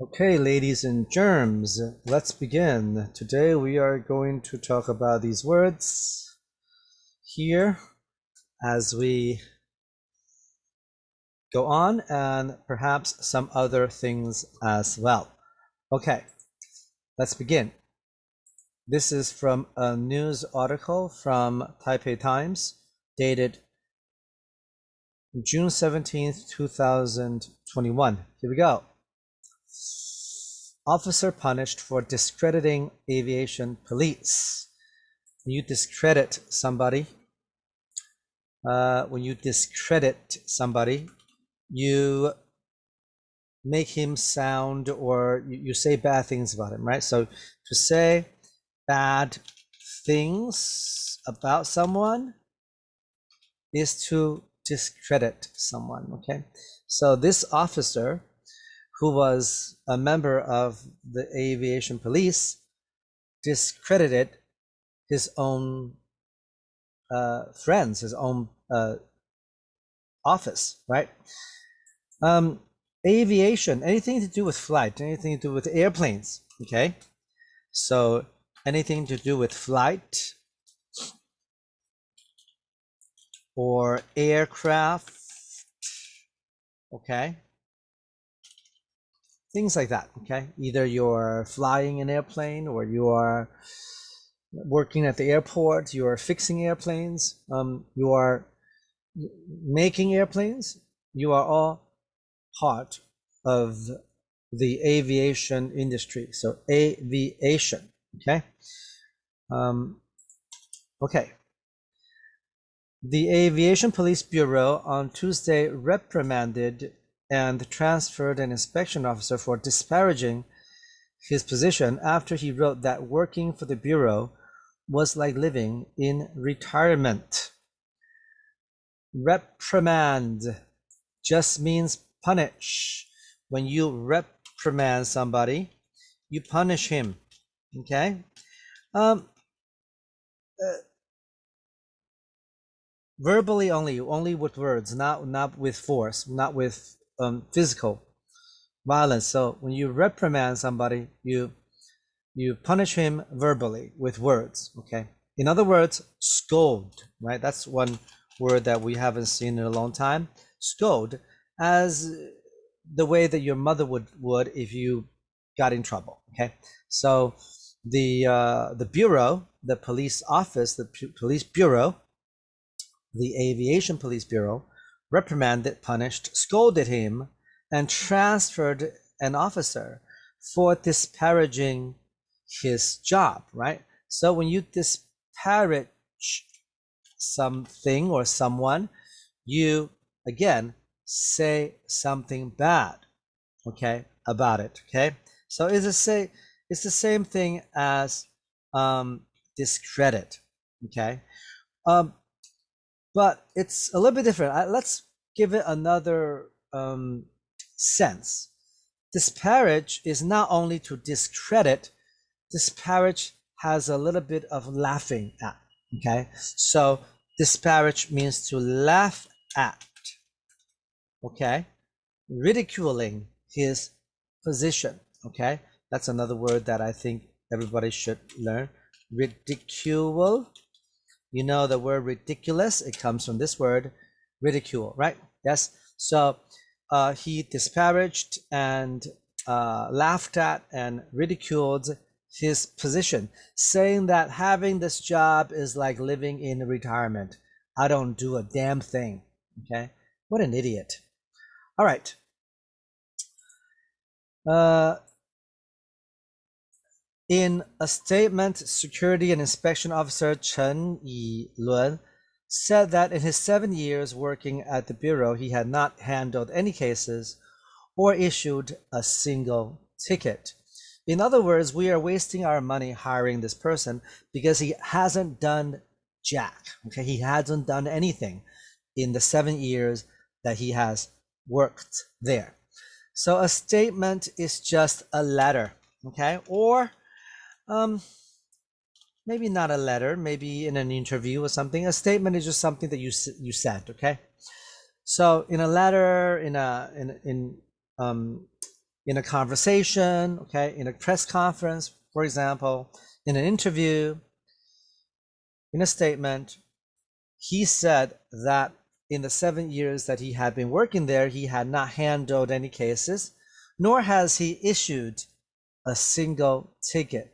Okay, ladies and germs, let's begin. Today we are going to talk about these words here as we go on, and perhaps some other things as well. Okay, let's begin. This is from a news article from Taipei Times, dated June 17th, 2021. Here we go. Officer punished for discrediting aviation police. When you discredit somebody, you make him sound, or you say bad things about him, right? So to say bad things about someone is to discredit someone, okay? So this officer, who was a member of the aviation police, discredited his own friends, his own office, right? Aviation, anything to do with flight, anything to do with airplanes, okay? So anything to do with flight or aircraft, okay? Things like that, okay? Either you're flying an airplane, or you are working at the airport, you are fixing airplanes, you are making airplanes, you are all part of the aviation industry. So aviation, okay? Okay. The Aviation Police Bureau on Tuesday reprimanded and transferred an inspection officer for disparaging his position after he wrote that working for the Bureau was like living in retirement. Reprimand just means punish. When you reprimand somebody, you punish him, okay? Verbally only with words, not with force, not with physical violence. So when you reprimand somebody, you punish him verbally with words, okay? In other words, scold, right? That's one word that we haven't seen in a long time. Scold, as the way that your mother would if you got in trouble, okay? So the bureau, the police office, the police bureau, the Aviation Police Bureau, reprimanded, punished, scolded him, and transferred an officer for disparaging his job, right? So when you disparage something or someone, you again say something bad, okay, about it, okay? So it's the same thing as discredit, okay? But it's a little bit different. Let's give it another sense. Disparage is not only to discredit. Disparage has a little bit of laughing at, okay? So disparage means to laugh at, okay? Ridiculing his position, okay? That's another word that I think everybody should learn. Ridicule. You know the word ridiculous, it comes from this word, ridicule, right? Yes. So he disparaged and laughed at and ridiculed his position, saying that having this job is like living in retirement. I don't do a damn thing. Okay. What an idiot. All right. In a statement, Security and Inspection Officer Chen Yilun said that in his 7 years working at the Bureau, he had not handled any cases or issued a single ticket. In other words, we are wasting our money hiring this person because he hasn't done jack. Okay, he hasn't done anything in the 7 years that he has worked there. So a statement is just a letter, okay? Or maybe not a letter, maybe in an interview or something. A statement is just something that you said, okay? So in a letter, in in a conversation, okay, in a press conference, for example, in an interview, in a statement, he said that in the 7 years that he had been working there, he had not handled any cases, nor has he issued a single ticket.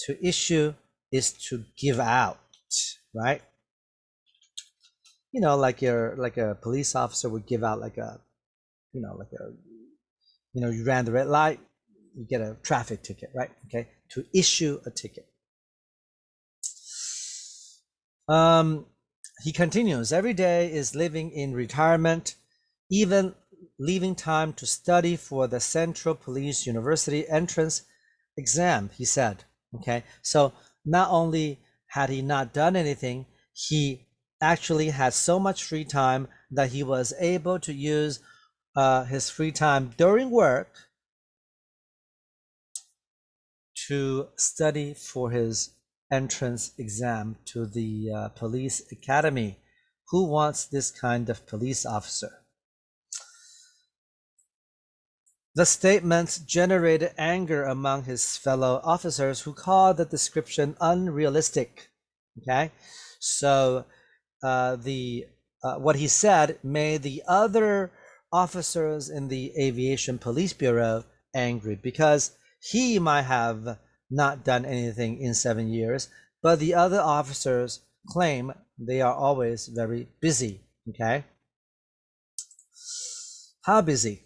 To issue is to give out, right? You know, like a police officer would give out like a, you ran the red light, you get a traffic ticket, right? Okay, to issue a ticket. He continues, every day is living in retirement, even leaving time to study for the Central Police University entrance exam, he said. Okay, so not only had he not done anything, he actually had so much free time that he was able to use his free time during work to study for his entrance exam to the police academy. Who wants this kind of police officer? The statements generated anger among his fellow officers who called the description unrealistic. Okay, so what he said made the other officers in the Aviation Police Bureau angry because he might have not done anything in 7 years, but the other officers claim they are always very busy. Okay, how busy?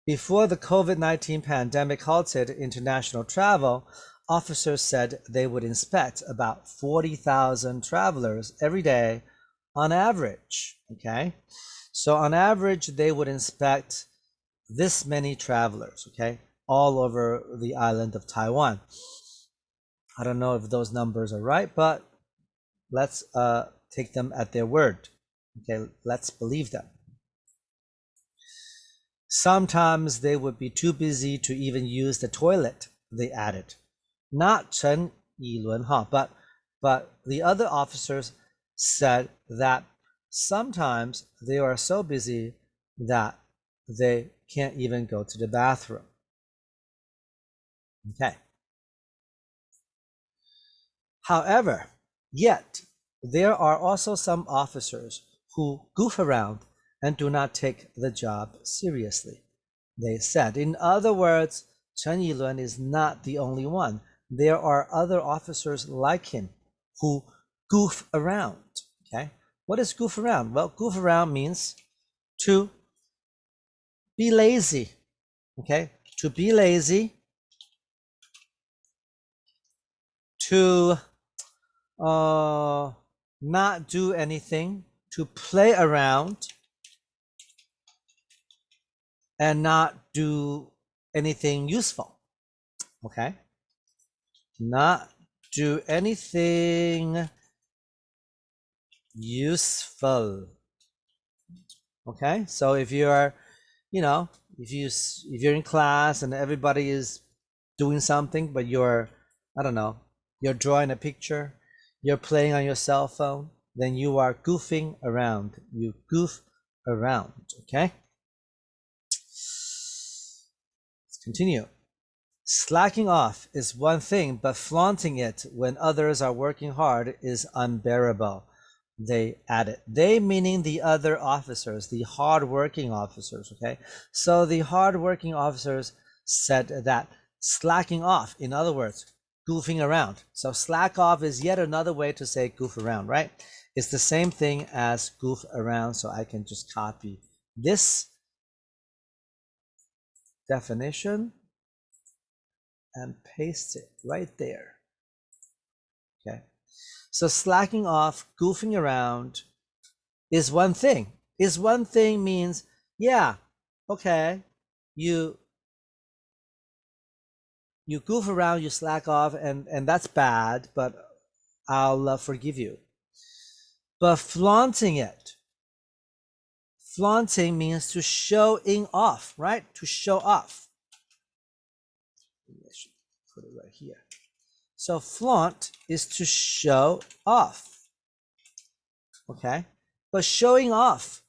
Before the COVID-19 pandemic halted international travel, officers said they would inspect about 40,000 travelers every day on average. Okay, so on average, they would inspect this many travelers, okay, all over the island of Taiwan. I don't know if those numbers are right, but let's take them at their word. Okay, let's believe them. Sometimes they would be too busy to even use the toilet, they added. Not Chen Yilun, but the other officers said that sometimes they are so busy that they can't even go to the bathroom. Okay. However, yet there are also some officers who goof around and do not take the job seriously, they said. In other words, Chen Yilun is not the only one. There are other officers like him who goof around. Okay, what is goof around? Well, goof around means to be lazy. Okay, to be lazy, to not do anything, to play around, and not do anything useful. Okay, not do anything useful. Okay, so if you're, if you're in class and everybody is doing something, but you're, I don't know, you're drawing a picture, you're playing on your cell phone, then you are goofing around. You goof around. Okay, let's continue. Slacking off is one thing, but flaunting it when others are working hard is unbearable, they added. They meaning the other officers, the hard-working officers, okay? So the hard-working officers said that slacking off, in other words, goofing around. So slack off is yet another way to say goof around, right? It's the same thing as goof around, so I can just copy this definition and paste it right there. Okay, so slacking off, goofing around is one thing. Is one thing means, yeah, okay, you goof around, you slack off, and that's bad, but I'll forgive you. But flaunting means to showing off, right? To show off. I should put it right here. So flaunt is to show off. Okay, but showing off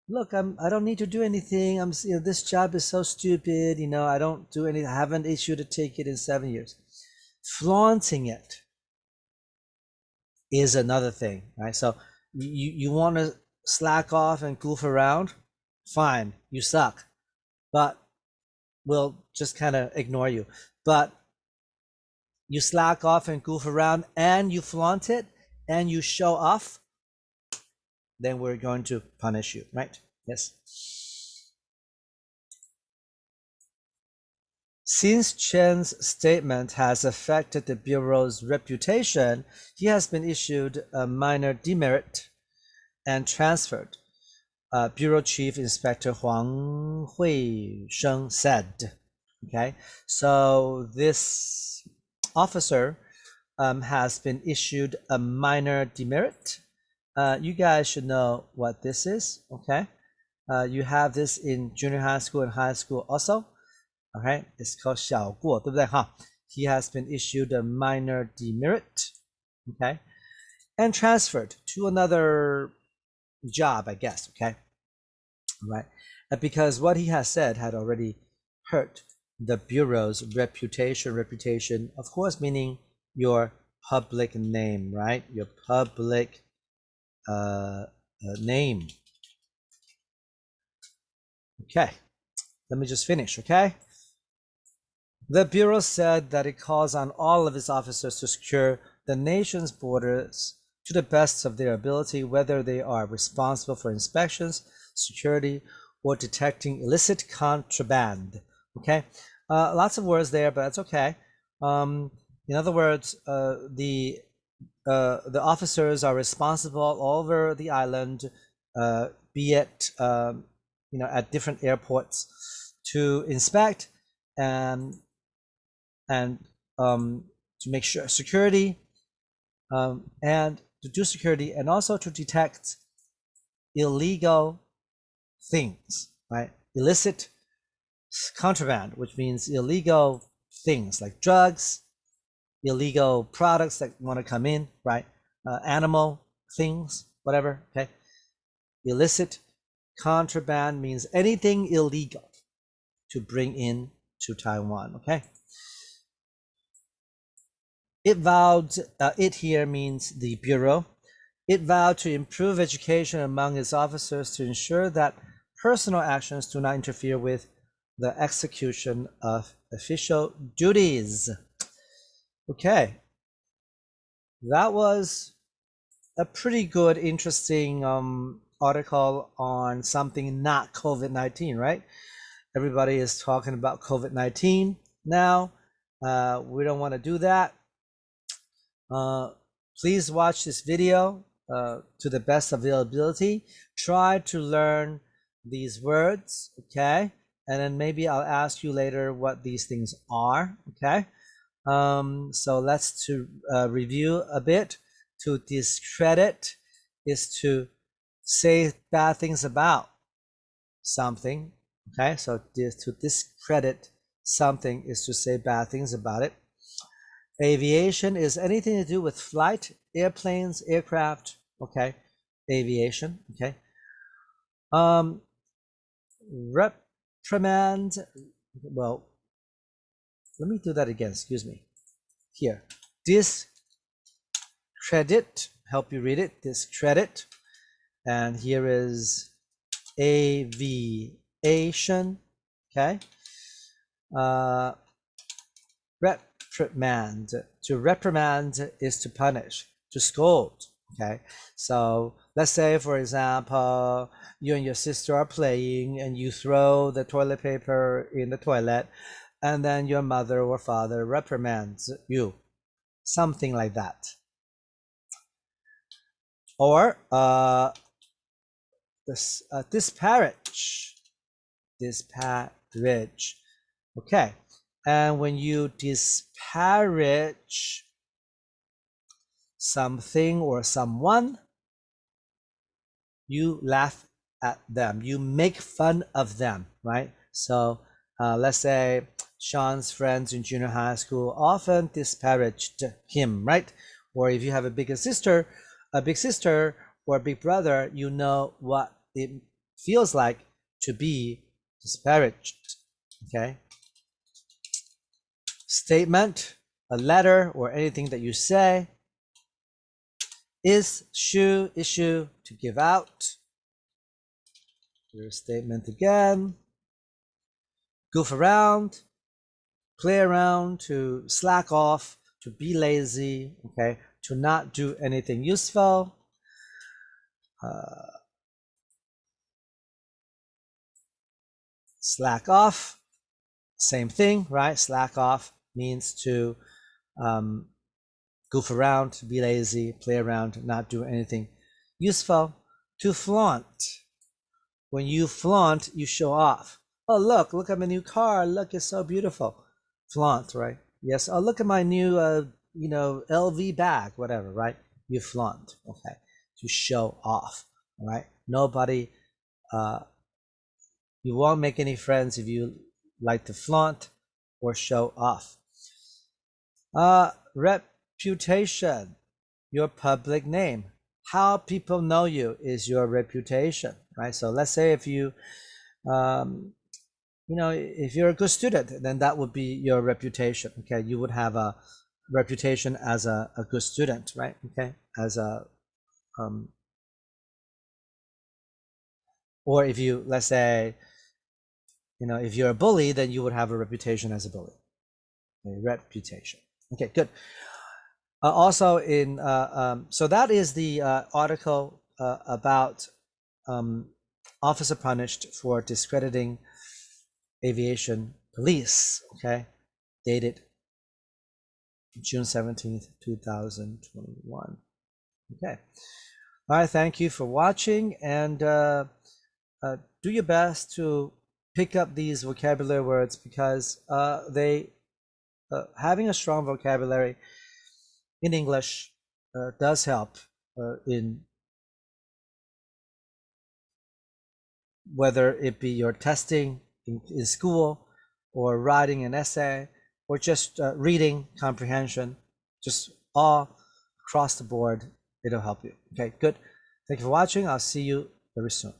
look, I don't need to do anything. This job is so stupid. I don't do anything. I haven't issued a ticket in 7 years. Flaunting it is another thing, right? So you want to slack off and goof around, fine, you suck, but we'll just kind of ignore you. But you slack off and goof around and you flaunt it and you show off, then we're going to punish you, right? Yes. Since Chen's statement has affected the Bureau's reputation, he has been issued a minor demerit and transferred. Bureau Chief Inspector Huang Huisheng said. Okay, so this officer has been issued a minor demerit. You guys should know what this is. Okay, you have this in junior high school and high school also. Okay, it's called 小过，对不对哈？ He has been issued a minor demerit. Okay, and transferred to another job, I guess. Okay, right? Because what he has said had already hurt the Bureau's reputation. Reputation, of course, meaning your public name, right? Your public name. Okay, let me just finish, okay? The Bureau said that it calls on all of its officers to secure the nation's borders to the best of their ability, whether they are responsible for inspections, security, or detecting illicit contraband. Okay, lots of words there, but it's okay. In other words, the officers are responsible all over the island, be it at different airports, to inspect and to make sure security, and to do security, and also to detect illegal things, right? Illicit contraband, which means illegal things like drugs, illegal products that want to come in, right? Animal things, whatever, okay? Illicit contraband means anything illegal to bring in to Taiwan, okay? It vowed, it here means the Bureau. It vowed to improve education among its officers to ensure that personal actions do not interfere with the execution of official duties. Okay, that was a pretty good, interesting article on something not COVID-19, right? Everybody is talking about COVID-19 now. We don't want to do that. Please watch this video to the best of your ability. Try to learn these words, okay? And then maybe I'll ask you later what these things are, okay? So let's review a bit. To discredit is to say bad things about something, okay? So to discredit something is to say bad things about it. Aviation is anything to do with flight, airplanes, aircraft, okay? Aviation, okay? Reprimand, well, let me do that again, excuse me. Here, discredit, help you read it, discredit. And here is aviation, okay? Reprimand, to reprimand is to punish, to scold, okay? So let's say, for example, you and your sister are playing and you throw the toilet paper in the toilet, and then your mother or father reprimands you, something like that. Or disparage, okay? And when you disparage something or someone, you laugh at them, you make fun of them, right? So let's say Sean's friends in junior high school often disparaged him, right? Or if you have a big sister or a big brother, you know what it feels like to be disparaged. Okay. Statement, a letter or anything that you say. Issue, to give out. Your statement again. Goof around, play around, to slack off, to be lazy, okay, to not do anything useful. Slack off, same thing, right? Slack off means to goof around, be lazy, play around, not do anything useful. To flaunt, when you flaunt, you show off. Oh, look at my new car. Look, it's so beautiful. Flaunt, right? Yes. Oh, look at my new, LV bag, whatever, right? You flaunt, okay? To show off, all right? Nobody, you won't make any friends if you like to flaunt or show off. Reputation, your public name. How people know you is your reputation, right? So let's say if you, if you're a good student, then that would be your reputation. Okay, you would have a reputation as a good student, right? Okay, as a or if you, let's say, if you're a bully, then you would have a reputation as a bully. A reputation. Okay, good. Also, so that is the article about officer punished for discrediting aviation police. Okay, dated June 17th, 2021. Okay. All right. Thank you for watching, and do your best to pick up these vocabulary words, because having a strong vocabulary in English does help in whether it be your testing in school, or writing an essay, or just reading comprehension, just all across the board, it'll help you. Okay, good. Thank you for watching. I'll see you very soon.